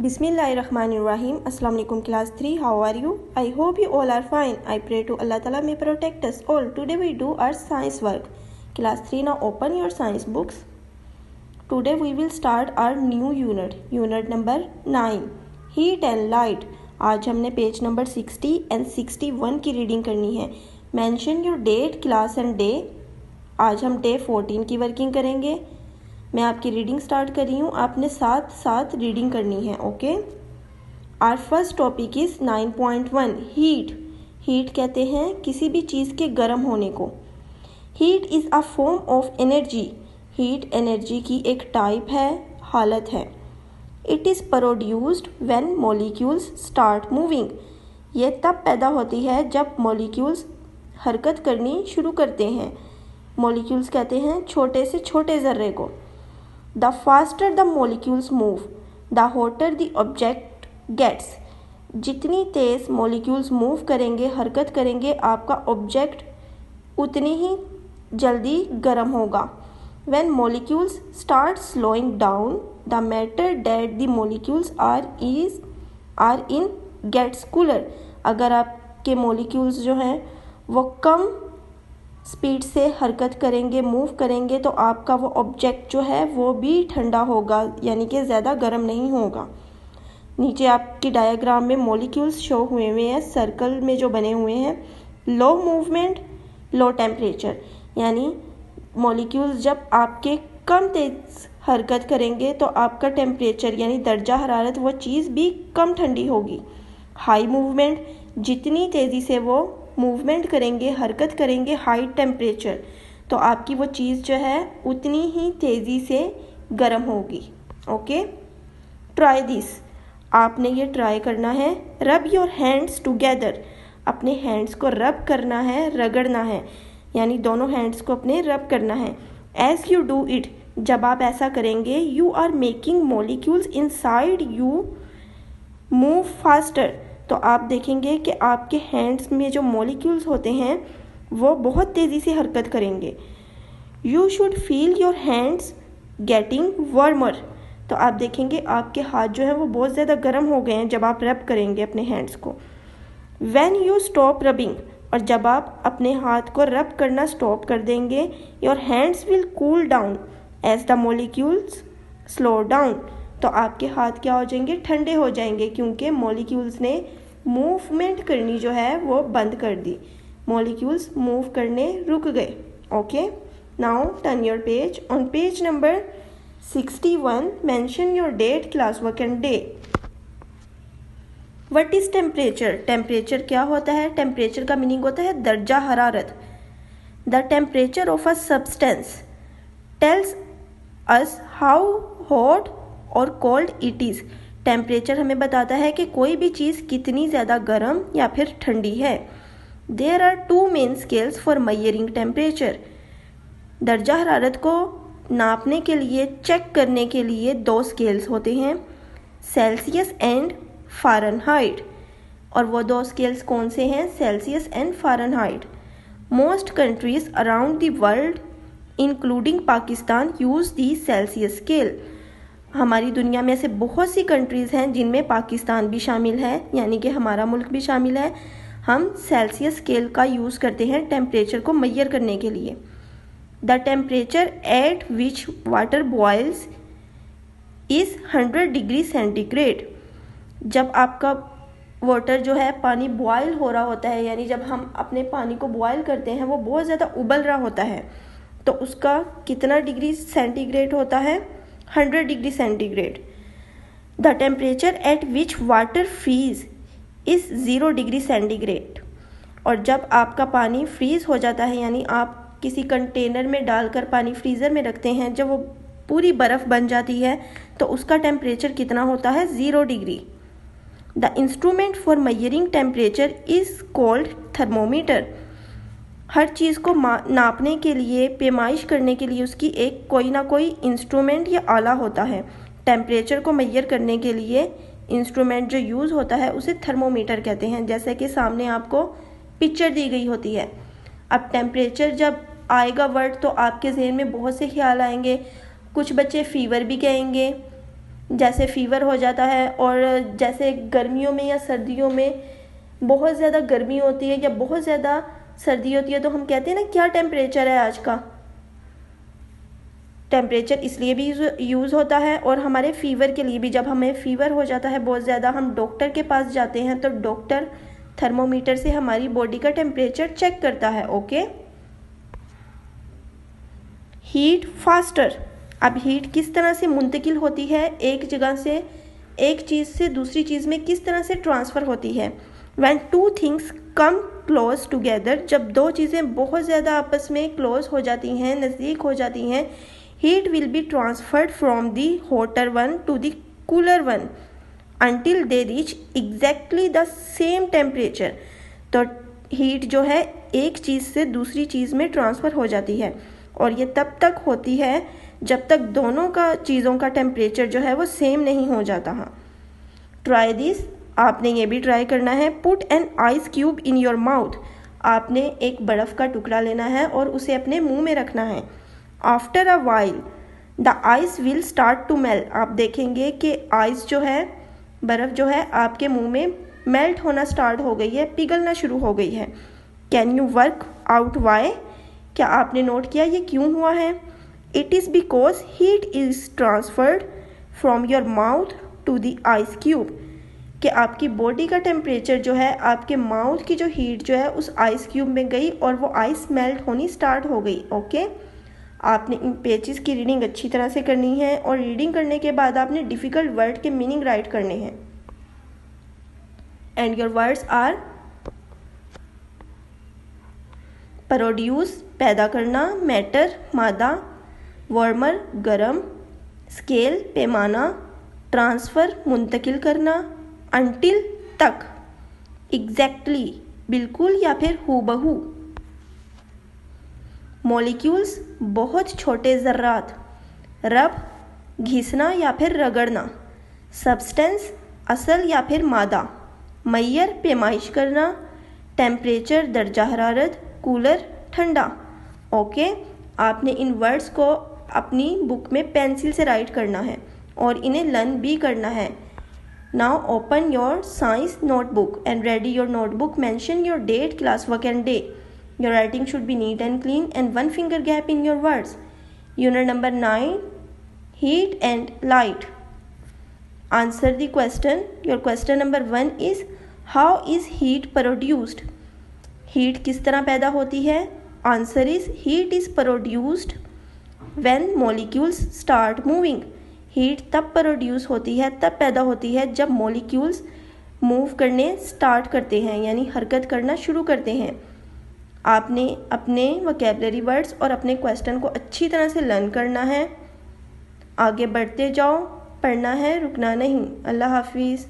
Bismillahirrahmanirrahim. Assalamu alaikum class 3. How are you? I hope you all are fine. I pray to Allah Ta'ala may protect us all. Today we do our science work. Class 3, now open your science books. Today we will start our new unit. Unit number 9. Heat and light. आज हमने page number 60 and 61 की reading करनी है. Mention your date, class and day. आज हम day 14 की working करेंगे. मैं आपकी रीडिंग स्टार्ट कर रही हूँ, आपने साथ साथ रीडिंग करनी है. Okay. Our first topic is 9.1 heat. Heat कहते हैं किसी भी चीज़ के गर्म होने को. Heat is a form of energy. Heat energy की एक टाइप है, हालत है. It is produced when molecules start moving. ये तब पैदा होती है जब मॉलिक्यूल्स हरकत करनी शुरू करते हैं. मॉलिक्यूल्स कहते हैं छोटे से छोटे ज़र्रे को. The faster the molecules move, the hotter the object gets. जितनी तेज़ मॉलिक्यूल्स मूव करेंगे, हरकत करेंगे, आपका ऑब्जेक्ट उतनी ही जल्दी गर्म होगा. When molecules start slowing down, the matter that the molecules are in gets cooler. अगर आपके मॉलिक्यूल्स जो हैं वो कम स्पीड से हरकत करेंगे, मूव करेंगे, तो आपका वो ऑब्जेक्ट जो है वो भी ठंडा होगा, यानी कि ज़्यादा गर्म नहीं होगा. नीचे आपकी डायग्राम में मॉलिक्यूल्स शो हुए हैं, सर्कल में जो बने हुए हैं. लो मूवमेंट, लो टेम्परेचर, यानी मॉलिक्यूल्स जब आपके कम तेज़ हरकत करेंगे तो आपका टेम्परेचर यानी दर्जा हरारत वो चीज़ भी कम ठंडी होगी. हाई मूवमेंट, जितनी तेज़ी से वो मूवमेंट करेंगे, हरकत करेंगे, हाई टेम्परेचर, तो आपकी वो चीज़ जो है उतनी ही तेज़ी से गर्म होगी. ओके. Try this. आपने ये ट्राई करना है. Rub your hands together. अपने हैंड्स को रब करना है, रगड़ना है, यानी दोनों हैंड्स को अपने रब करना है. एज यू डू इट, जब आप ऐसा करेंगे, you are making molecules inside you move faster. तो आप देखेंगे कि आपके हैंड्स में जो मॉलिक्यूल्स होते हैं वो बहुत तेज़ी से हरकत करेंगे. You should feel your hands getting warmer. तो आप देखेंगे आपके हाथ जो है वो बहुत ज़्यादा गर्म हो गए हैं जब आप रब करेंगे अपने हैंड्स को. व्हेन यू स्टॉप रबिंग, और जब आप अपने हाथ को रब करना स्टॉप कर देंगे, your hands will cool down as the molecules slow down. तो आपके हाथ क्या हो जाएंगे, ठंडे हो जाएंगे, क्योंकि मॉलिक्यूल्स ने मूवमेंट करनी जो है वो बंद कर दी. मॉलिक्यूल्स मूव करने रुक गए. Okay. Now turn your page. On page number 61 mention your date, class work and day. What is temperature. Temperature क्या होता है. टेम्परेचर का मीनिंग होता है दर्जा हरारत. The temperature of a substance tells us how hot और कोल्ड इट इज़. टेम्परेचर हमें बताता है कि कोई भी चीज़ कितनी ज़्यादा गर्म या फिर ठंडी है. There are 2 main scales for measuring temperature. दर्जा हरारत को नापने के लिए, चेक करने के लिए 2 स्केल्स होते हैं, सेल्सियस एंड फ़ारेनहाइट. और वो 2 स्केल्स कौन से हैं, Celsius and Fahrenheit. Most countries around the world including Pakistan use the Celsius scale. हमारी दुनिया में ऐसे बहुत सी कंट्रीज़ हैं जिनमें पाकिस्तान भी शामिल है, यानी कि हमारा मुल्क भी शामिल है. हम सेल्सियस स्केल का यूज़ करते हैं टेम्परेचर को मेजर करने के लिए. The temperature at which water boils is 100 degree centigrade. जब आपका वाटर जो है, पानी बॉयल हो रहा होता है, यानी जब हम अपने पानी को बॉयल करते हैं वो बहुत ज़्यादा उबल रहा होता है, तो उसका कितना डिग्री सेंटीग्रेड होता है, 100 degree centigrade. The temperature at which water freeze is 0 degree centigrade. और जब आपका पानी फ्रीज़ हो जाता है, यानी आप किसी कंटेनर में डालकर पानी फ्रीज़र में रखते हैं, जब वो पूरी बर्फ़ बन जाती है तो उसका टेम्परेचर कितना होता है, 0 डिग्री. The instrument for measuring temperature is called thermometer. हर चीज़ को नापने के लिए, पैमाइश करने के लिए उसकी एक कोई ना कोई इंस्ट्रूमेंट या आला होता है. टेम्परेचर को मेजर करने के लिए इंस्ट्रूमेंट जो यूज़ होता है उसे थर्मोमीटर कहते हैं. जैसे कि सामने आपको पिक्चर दी गई होती है. अब टेम्परेचर जब आएगा वर्ड तो आपके जहन में बहुत से ख्याल आएंगे. कुछ बच्चे फीवर भी कहेंगे, जैसे फीवर हो जाता है, और जैसे गर्मियों में या सर्दियों में बहुत ज़्यादा गर्मी होती है या बहुत ज़्यादा सर्दी होती है, तो हम कहते हैं ना क्या टेम्परेचर है आज का। टेम्परेचर इसलिए भी यूज़ होता है, और हमारे फीवर के लिए भी। जब हमें फीवर हो जाता है बहुत ज़्यादा, हम डॉक्टर के पास जाते हैं तो डॉक्टर थर्मोमीटर से हमारी बॉडी का टेम्परेचर चेक करता है। ओके। Heat faster. अब हीट किस तरह से मुंतकिल होती है, एक जगह से, एक चीज़ से दूसरी चीज़ में किस तरह से ट्रांसफ़र होती है। When two things come close together, जब दो चीज़ें बहुत ज़्यादा आपस में क्लोज हो जाती हैं, नज़दीक हो जाती हैं, heat will be transferred from the hotter one to the cooler one until they reach exactly the same temperature। तो हीट जो है एक चीज़ से दूसरी चीज़ में ट्रांसफ़र हो जाती है, और ये तब तक होती है जब तक दोनों का चीज़ों का टेम्परेचर जो है वो सेम नहीं हो जाता। हाँ, ट्राई दिस। आपने ये भी ट्राई करना है। Put an ice cube in your mouth. आपने एक बर्फ़ का टुकड़ा लेना है और उसे अपने मुंह में रखना है। After a while the ice will start to melt. आप देखेंगे कि आइस जो है, बर्फ़ जो है आपके मुंह में मेल्ट होना स्टार्ट हो गई है, पिघलना शुरू हो गई है। Can you work out why. क्या आपने नोट किया ये क्यों हुआ है। It is because heat is transferred from your mouth to the ice cube. कि आपकी बॉडी का टेम्परेचर जो है आपके माउथ की जो हीट जो है उस आइस क्यूब में गई और वो आइस मेल्ट होनी स्टार्ट हो गई। ओके। आपने इन पेजेस की रीडिंग अच्छी तरह से करनी है, और रीडिंग करने के बाद आपने डिफ़िकल्ट वर्ड के मीनिंग राइट करने हैं। And your words are produce पैदा करना, मैटर मादा, वार्मर गरम, स्केल पैमाना, ट्रांसफ़र मुंतकिल करना, अंटिल तक, एग्जैक्टली बिल्कुल या फिर हूबहू, मॉलिक्यूल्स बहुत छोटे ज़र्रात, रब घिसना या फिर रगड़ना, सब्सटेंस असल या फिर मादा, मय्यर पैमाइश करना, टेम्परेचर दर्जा हरारत, कूलर ठंडा। ओके। आपने इन वर्ड्स को अपनी बुक में पेंसिल से राइट करना है और इन्हें लर्न भी करना है। Now open your science notebook and ready your notebook. Mention your date, class work and day. Your writing should be neat and clean and one finger gap in your words. Unit number 9, heat and light. Answer the question. Your question number 1 is, how is heat produced? Heat किस तरह पैदा होती है? Answer is, heat is produced when molecules start moving. Heat तब produce होती है, तब पैदा होती है जब molecules move करने start करते हैं, यानी हरकत करना शुरू करते हैं। आपने अपने वोकैबुलरी वर्ड्स और अपने क्वेश्चन को अच्छी तरह से लर्न करना है। आगे बढ़ते जाओ, पढ़ना है, रुकना नहीं। अल्लाह हाफिज़।